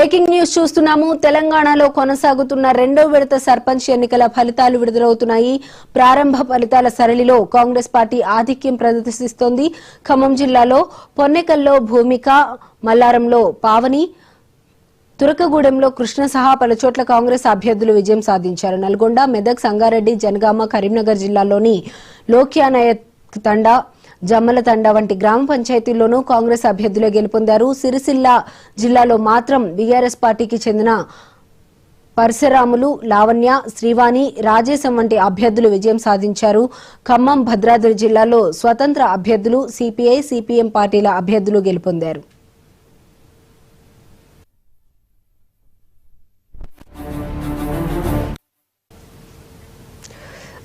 Breaking news చూస్తున్నాము. తెలంగాణలో కొనసాగుతున్న రెండో విడత సర్పంచ్ ఎన్నికల ఫలితాలు విడుదలవుతున్నాయి. ప్రారంభ ఫలితాల సరళిలో కాంగ్రెస్ పార్టీ ఆధిక్యం ప్రదర్శిస్తోంది. ఖమ్మం జిల్లాలో పొన్నెకల్లో భూమిక, మల్లారంలో పావని, తురకగూడెంలో కృష్ణ సహా పలుచోట్ల కాంగ్రెస్ అభ్యర్థులు విజయం సాధించారు. నల్గొండ, మెదక్, సంగారెడ్డి, జనగామ, కరీంనగర్ జిల్లాల్లోని లోక్యానాయ తండా, జమ్మల తండా వంటి గ్రామ పంచాయతీల్లోనూ కాంగ్రెస్ అభ్యర్థులే గెలుపొందారు. సిరిసిల్ల జిల్లాలో మాత్రం బీఆర్ఎస్ పార్టీకి చెందిన పరశురాములు, లావణ్య, శ్రీవాణి, రాజేశం వంటి అభ్యర్థులు విజయం సాధించారు. ఖమ్మం, భద్రాద్రి జిల్లాలో స్వతంత్ర అభ్యర్థులు, సిపిఐ, సిపిఎం పార్టీల అభ్యర్థులు గెలుపొందారు.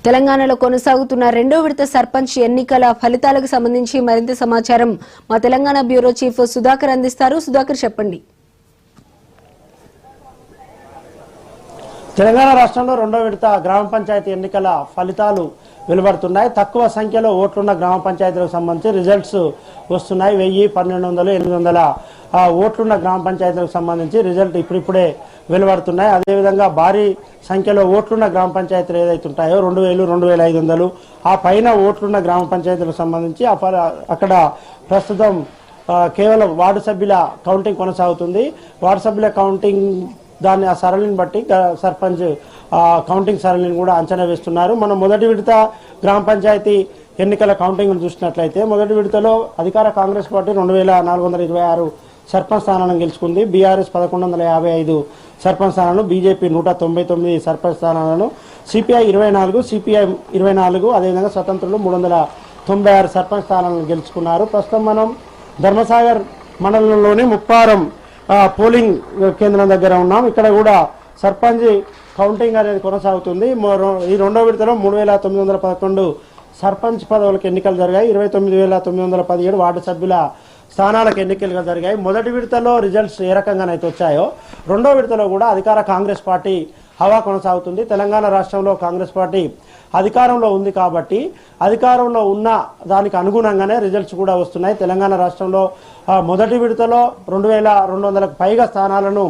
తెలంగాణలో కొనసాగుతున్న రెండో విడత సర్పంచ్ ఎన్నికల ఫలితాలకు సంబంధించి మరింత సమాచారం మా తెలంగాణ బ్యూరో చీఫ్ సుధాకర్ అందిస్తారు. సుధాకర్, చెప్పండి. తెలంగాణ రాష్ట్రంలో రెండో విడత గ్రామ పంచాయతీ ఎన్నికల ఫలితాలు వెలువడుతున్నాయి. తక్కువ సంఖ్యలో ఓట్లున్న గ్రామ పంచాయతీలకు సంబంధించి రిజల్ట్స్ వస్తున్నాయి. 1000, 1200, 800 ఓట్లున్న గ్రామ పంచాయతీలకు సంబంధించి రిజల్ట్ ఇప్పుడిప్పుడే వెలువడుతున్నాయి. అదేవిధంగా భారీ సంఖ్యలో ఓట్లున్న గ్రామ పంచాయతీలు ఏదైతే ఉంటాయో 2000, 2500 ఆ పైన ఓట్లున్న గ్రామ పంచాయతీలకు సంబంధించి అక్కడ ప్రస్తుతం కేవలం వార్డు సభ్యుల కౌంటింగ్ కొనసాగుతుంది. వార్డు సభ్యుల కౌంటింగ్ దాన్ని ఆ సరళిని బట్టి సర్పంచ్ కౌంటింగ్ సరళిని కూడా అంచనా వేస్తున్నారు. మనం మొదటి విడత గ్రామ పంచాయతీ ఎన్నికల కౌంటింగ్ చూసినట్లయితే మొదటి విడతలో అధికార కాంగ్రెస్ పార్టీ 2426 సర్పంచ్ స్థానాలను గెలుచుకుంది. బీఆర్ఎస్ 1155 సర్పంచ్ స్థానాలను, బీజేపీ 199 సర్పంచ్ స్థానాలను, సిపిఐ 24, సిపిఎం 24, అదేవిధంగా స్వతంత్రులు 396 సర్పంచ్ స్థానాలను గెలుచుకున్నారు. ప్రస్తుతం మనం ధర్మసాగర్ మండలంలోని ముప్పారం పోలింగ్ కేంద్రం దగ్గర ఉన్నాం. ఇక్కడ కూడా సర్పంచ్ కౌంటింగ్ అనేది కొనసాగుతుంది. ఈ రెండో విడతలో 3911 సర్పంచ్ పదవులకు ఎన్నికలు జరిగాయి. 29917 వార్డు సభ్యుల స్థానాలకు ఎన్నికలుగా జరిగాయి. మొదటి విడతలో రిజల్ట్స్ ఏ రకంగానైతే వచ్చాయో రెండో విడతలో కూడా అధికార కాంగ్రెస్ పార్టీ హవా కొనసాగుతుంది. తెలంగాణ రాష్ట్రంలో కాంగ్రెస్ పార్టీ అధికారంలో ఉంది కాబట్టి అధికారంలో ఉన్న దానికి అనుగుణంగానే రిజల్ట్స్ కూడా వస్తున్నాయి. తెలంగాణ రాష్ట్రంలో మొదటి విడతలో 2200కు పైగా స్థానాలను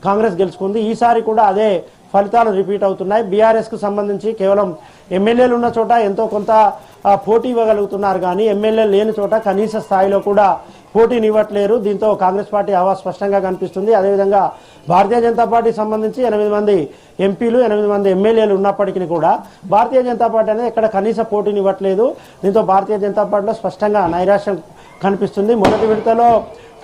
కాంగ్రెస్ గెలుచుకుంది. ఈసారి కూడా అదే ఫలితాలు రిపీట్ అవుతున్నాయి. బీఆర్ఎస్కు సంబంధించి కేవలం ఎమ్మెల్యేలు ఉన్న చోట ఎంతో కొంత పోటీ ఇవ్వగలుగుతున్నారు, కానీ ఎమ్మెల్యే లేని చోట కనీస స్థాయిలో కూడా పోటీని ఇవ్వట్లేరు. దీంతో కాంగ్రెస్ పార్టీ హవా స్పష్టంగా కనిపిస్తుంది. అదేవిధంగా భారతీయ జనతా పార్టీ సంబంధించి 8 మంది ఎంపీలు, 8 మంది ఎమ్మెల్యేలు ఉన్నప్పటికీ కూడా భారతీయ జనతా పార్టీ అనేది ఎక్కడ కనీస పోటీని ఇవ్వట్లేదు. దీంతో భారతీయ జనతా పార్టీలో స్పష్టంగా నైరాశ్యం కనిపిస్తుంది. మొదటి విడతలో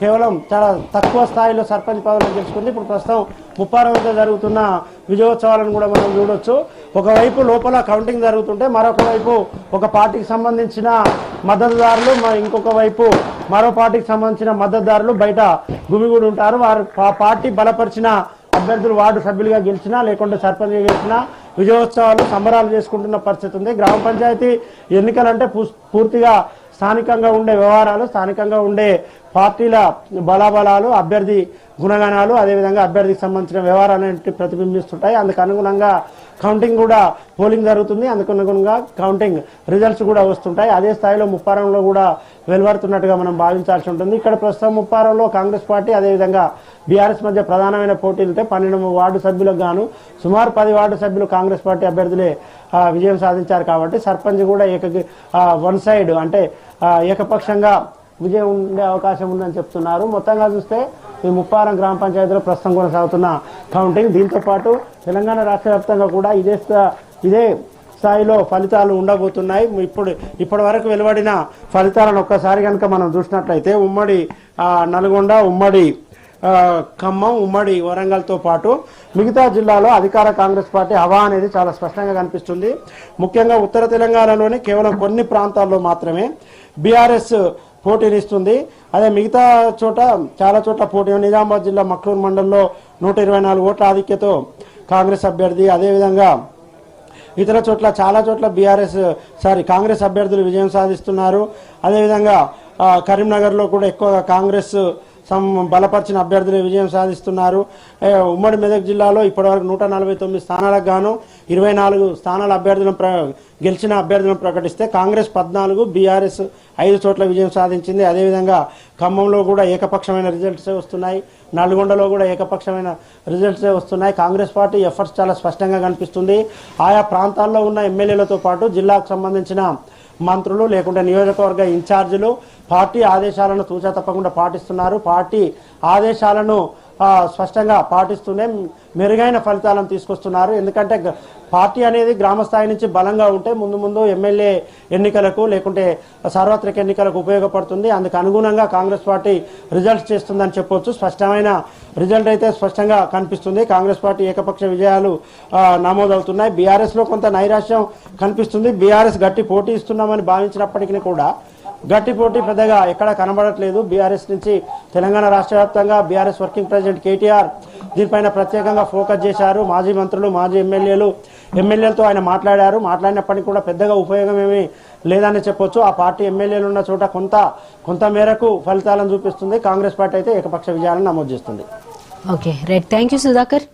కేవలం చాలా తక్కువ స్థాయిలో సర్పంచ్ పదవులను గెలుచుకుంది. ఇప్పుడు ప్రస్తుతం ముప్పారం వద్ద జరుగుతున్న విజయోత్సవాలను కూడా మనం చూడొచ్చు. ఒకవైపు లోపల కౌంటింగ్ జరుగుతుంటే మరొక వైపు ఒక పార్టీకి సంబంధించిన మద్దతుదారులు, ఇంకొక వైపు మరో పార్టీకి సంబంధించిన మద్దతుదారులు బయట గుమిగూడి ఉంటారు. వారు పార్టీ బలపరిచిన అభ్యర్థులు వార్డు సభ్యులుగా గెలిచినా లేకుంటే సర్పంచ్గా గెలిచినా విజయోత్సవాలు సంబరాలు చేసుకుంటున్న పరిస్థితి ఉంది. గ్రామ పంచాయతీ ఎన్నికలంటే పూర్తిగా స్థానికంగా ఉండే వ్యవహారాలు, స్థానికంగా ఉండే పార్టీల బలాబలాలు, అభ్యర్థి గుణగణాలు, అదేవిధంగా అభ్యర్థికి సంబంధించిన వ్యవహారాలన్నింటి ప్రతిబింబిస్తుంటాయి. అందుకు అనుగుణంగా కౌంటింగ్ కూడా పోలింగ్ జరుగుతుంది. అందుకు అనుగుణంగా కౌంటింగ్ రిజల్ట్స్ కూడా వస్తుంటాయి. అదే స్థాయిలో ముప్పారంలో కూడా వెలువడుతున్నట్టుగా మనం భావించాల్సి ఉంటుంది. ఇక్కడ ప్రస్తుతం ముప్పారంలో కాంగ్రెస్ పార్టీ అదేవిధంగా బీఆర్ఎస్ మధ్య ప్రధానమైన పోటీలుంటే 12 వార్డు సభ్యులకు గాను సుమారు 10 వార్డు సభ్యులు కాంగ్రెస్ పార్టీ అభ్యర్థులే విజయం సాధించారు. కాబట్టి సర్పంచ్ కూడా వన్ సైడ్ అంటే ఏకపక్షంగా విజయం ఉండే అవకాశం ఉందని చెప్తున్నారు. మొత్తంగా చూస్తే ఈ ముప్పారం గ్రామ పంచాయతీలో ప్రస్తుతం కొనసాగుతున్న కౌంటింగ్, దీంతో పాటు తెలంగాణ రాష్ట్ర వ్యాప్తంగా కూడా ఇదే స్థాయిలో ఫలితాలు ఉండబోతున్నాయి. ఇప్పటి వరకు వెలువడిన ఫలితాలను ఒక్కసారి కనుక మనం చూసినట్లయితే ఉమ్మడి నల్గొండ, ఉమ్మడి ఖమ్మం, ఉమ్మడి వరంగల్తో పాటు మిగతా జిల్లాలో అధికార కాంగ్రెస్ పార్టీ హవా అనేది చాలా స్పష్టంగా కనిపిస్తుంది. ముఖ్యంగా ఉత్తర తెలంగాణలోని కేవలం కొన్ని ప్రాంతాల్లో మాత్రమే బీఆర్ఎస్ పోటీనిస్తుంది. అదే మిగతా చోట చాలా చోట్ల పోటీ. నిజామాబాద్ జిల్లా మక్లూరు మండలంలో 124 ఓట్ల ఆధిక్యతో కాంగ్రెస్ అభ్యర్థి, అదేవిధంగా ఇతర చోట్ల చాలా చోట్ల కాంగ్రెస్ అభ్యర్థులు విజయం సాధిస్తున్నారు. అదేవిధంగా కరీంనగర్లో కూడా ఎక్కువగా కాంగ్రెస్ బలపరిచిన అభ్యర్థులు విజయం సాధిస్తున్నారు. ఉమ్మడి మెదక్ జిల్లాలో ఇప్పటివరకు 149 స్థానాలకు గాను 24 స్థానాల అభ్యర్థులను గెలిచిన అభ్యర్థులను ప్రకటిస్తే కాంగ్రెస్ 14, బీఆర్ఎస్ 5 చోట్ల విజయం సాధించింది. అదేవిధంగా ఖమ్మంలో కూడా ఏకపక్షమైన రిజల్ట్స్ వస్తున్నాయి. నల్గొండలో కూడా ఏకపక్షమైన రిజల్ట్సే వస్తున్నాయి. కాంగ్రెస్ పార్టీ ఎఫర్ట్స్ చాలా స్పష్టంగా కనిపిస్తుంది. ఆయా ప్రాంతాల్లో ఉన్న ఎమ్మెల్యేలతో పాటు జిల్లాకు సంబంధించిన మంత్రులు లేకుంటే నియోజకవర్గ ఇన్ఛార్జీలు పార్టీ ఆదేశాలను తూచా తప్పకుండా పాటిస్తున్నారు. పార్టీ ఆదేశాలను స్పష్టంగా పాటిస్తూనే మెరుగైన ఫలితాలను తీసుకొస్తున్నారు. ఎందుకంటే పార్టీ అనేది గ్రామ స్థాయి నుంచి బలంగా ఉంటే ముందు ముందు ఎమ్మెల్యే ఎన్నికలకు లేకుంటే సార్వత్రిక ఎన్నికలకు ఉపయోగపడుతుంది. అందుకు అనుగుణంగా కాంగ్రెస్ పార్టీ రిజల్ట్స్ చేస్తుందని చెప్పొచ్చు. స్పష్టమైన రిజల్ట్ అయితే స్పష్టంగా కనిపిస్తుంది. కాంగ్రెస్ పార్టీ ఏకపక్ష విజయాలు నమోదవుతున్నాయి. బీఆర్ఎస్లో కొంత నైరాశ్యం కనిపిస్తుంది. బీఆర్ఎస్ గట్టి పోటీ ఇస్తున్నామని భావించినప్పటికీ కూడా గట్టి పోటీ పెద్దగా ఎక్కడా కనబడట్లేదు. బీఆర్ఎస్ నుంచి తెలంగాణ రాష్ట్ర వ్యాప్తంగా బీఆర్ఎస్ వర్కింగ్ ప్రెసిడెంట్ కేటీఆర్ దీనిపైన ప్రత్యేకంగా ఫోకస్ చేశారు. మాజీ మంత్రులు మాజీ ఎమ్మెల్యేలతో ఆయన మాట్లాడినప్పటికీ కూడా పెద్దగా ఉపయోగం ఏమీ లేదని చెప్పొచ్చు. ఆ పార్టీ ఎమ్మెల్యేలు ఉన్న చోట కొంత మేరకు ఫలితాలను చూపిస్తుంది. కాంగ్రెస్ పార్టీ అయితే ఏకపక్ష విజయాలను నమోదు చేస్తుంది. Okay right, thank you Sudhakar.